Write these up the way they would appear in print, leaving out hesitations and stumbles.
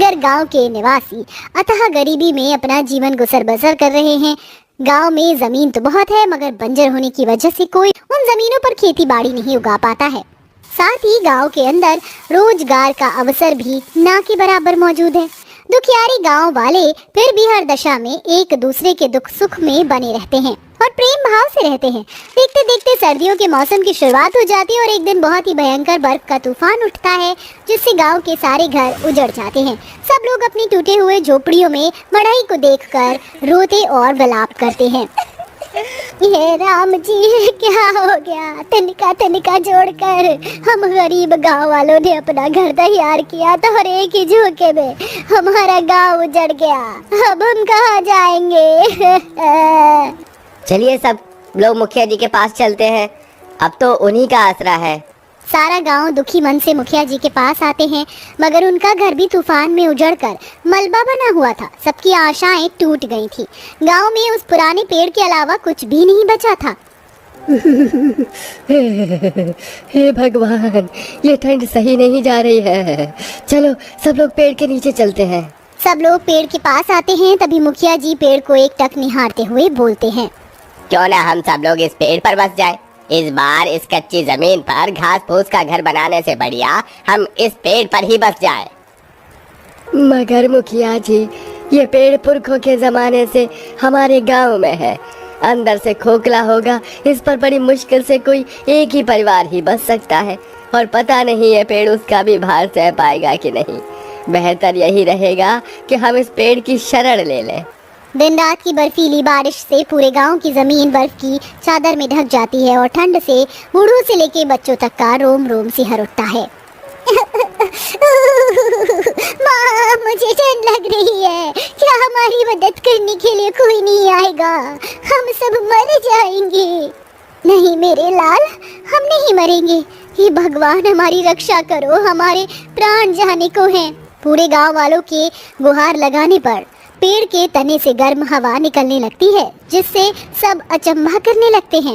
मगर गांव के निवासी अतः गरीबी में अपना जीवन गुजर बसर कर रहे हैं। गांव में जमीन तो बहुत है मगर बंजर होने की वजह से कोई उन जमीनों पर खेती बाड़ी नहीं उगा पाता है। साथ ही गांव के अंदर रोजगार का अवसर भी ना के बराबर मौजूद है। दुखियारी गांव वाले फिर भी हर दशा में एक दूसरे के दुख सुख में बने रहते हैं और प्रेम भाव से रहते हैं। देखते देखते सर्दियों के मौसम की शुरुआत हो जाती है और एक दिन बहुत ही भयंकर बर्फ का तूफान उठता है जिससे गांव के सारे घर उजड़ जाते हैं। सब लोग अपनी टूटे हुए झोपड़ियों में मड़ाई को देखकर रोते और विलाप करते हैं। ये राम जी क्या हो गया, तनिका तनिका जोड़कर हम गरीब गांव वालों ने अपना घर तैयार किया तो हर एक ही झोंके में हमारा गांव उजड़ गया। अब हम कहाँ जाएंगे? चलिए सब लोग मुखिया जी के पास चलते हैं, अब तो उन्हीं का आसरा है। सारा गांव दुखी मन से मुखिया जी के पास आते हैं मगर उनका घर भी तूफान में उजड़कर मलबा बना हुआ था। सबकी आशाएं टूट गई थी। गांव में उस पुराने पेड़ के अलावा कुछ भी नहीं बचा था। हे भगवान, ये ठंड सही नहीं जा रही है। चलो सब लोग पेड़ के नीचे चलते हैं। सब लोग पेड़ के पास आते हैं तभी मुखिया जी पेड़ को एकटक निहारते हुए बोलते हैं, क्यों ना हम सब लोग इस पेड़ पर बस जाए। इस बार इस कच्ची जमीन पर घास फूस का घर बनाने से बढ़िया हम इस पेड़ पर ही बस जाए। मगर मुखिया जी, ये पेड़ पुरखों के जमाने से हमारे गांव में है, अंदर से खोखला होगा, इस पर बड़ी मुश्किल से कोई एक ही परिवार ही बस सकता है और पता नहीं ये पेड़ उसका भी भार सह पाएगा कि नहीं। बेहतर यही रहेगा कि हम इस पेड़ की शरण ले लें। दिन रात की बर्फीली बारिश से पूरे गांव की जमीन बर्फ की चादर में ढक जाती है और ठंड से बूढ़ों से लेके बच्चों तक का रोम रोम सिहर उठता है। माँ, मुझे ठंड लग रही है, क्या हमारी मदद करने के लिए कोई नहीं आएगा? हम सब मर जाएंगे। नहीं मेरे लाल, हम नहीं मरेंगे। हे भगवान, हमारी रक्षा करो, हमारे प्राण जाने को हैं। पूरे गांव वालों के गुहार लगाने पर पेड़ के तने से गर्म हवा निकलने लगती है जिससे सब अचंभा करने लगते हैं।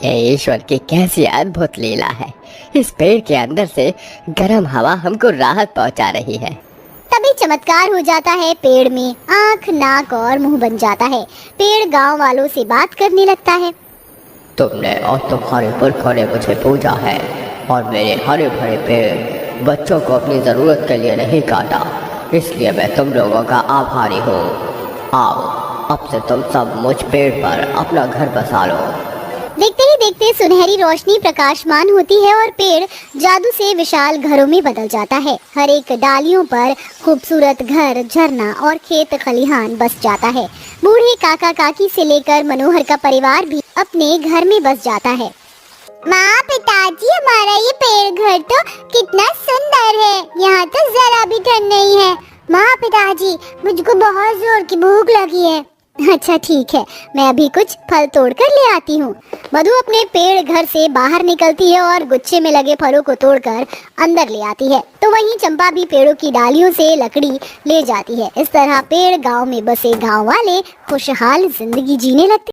ये ईश्वर की कैसी अद्भुत लीला है, इस पेड़ के अंदर से गर्म हवा हमको राहत पहुंचा रही है। तभी चमत्कार हो जाता है, पेड़ में आँख नाक और मुंह बन जाता है। पेड़ गांव वालों से बात करने लगता है। तुमने और तुम्हारे पुरखों ने मुझे पूजा है और मेरे हरे भरे पेड़ बच्चों को अपनी जरूरत के लिए नहीं काटा, इसलिए मैं तुम लोगों का आभारी हूँ। आओ, अब से तुम सब मुझ पेड़ पर अपना घर बसा लो। देखते ही देखते सुनहरी रोशनी प्रकाशमान होती है और पेड़ जादू से विशाल घरों में बदल जाता है। हर एक डालियों पर खूबसूरत घर, झरना और खेत खलिहान बस जाता है। बूढ़े काका काकी से लेकर मनोहर का परिवार भी अपने घर में बस जाता है। माँ, पिताजी, हमारा ये पेड़ घर तो कितना सुंदर है, यहाँ तो जरा भी ठंड नहीं है। माँ, पिताजी, मुझको बहुत जोर की भूख लगी है। अच्छा ठीक है, मैं अभी कुछ फल तोड़ कर ले आती हूँ। मधु अपने पेड़ घर से बाहर निकलती है और गुच्छे में लगे फलों को तोड़कर अंदर ले आती है। तो वहीं चंपा भी पेड़ों की डालियों से लकड़ी ले जाती है। इस तरह पेड़ गांव में बसे गांव वाले खुशहाल जिंदगी जीने लगते।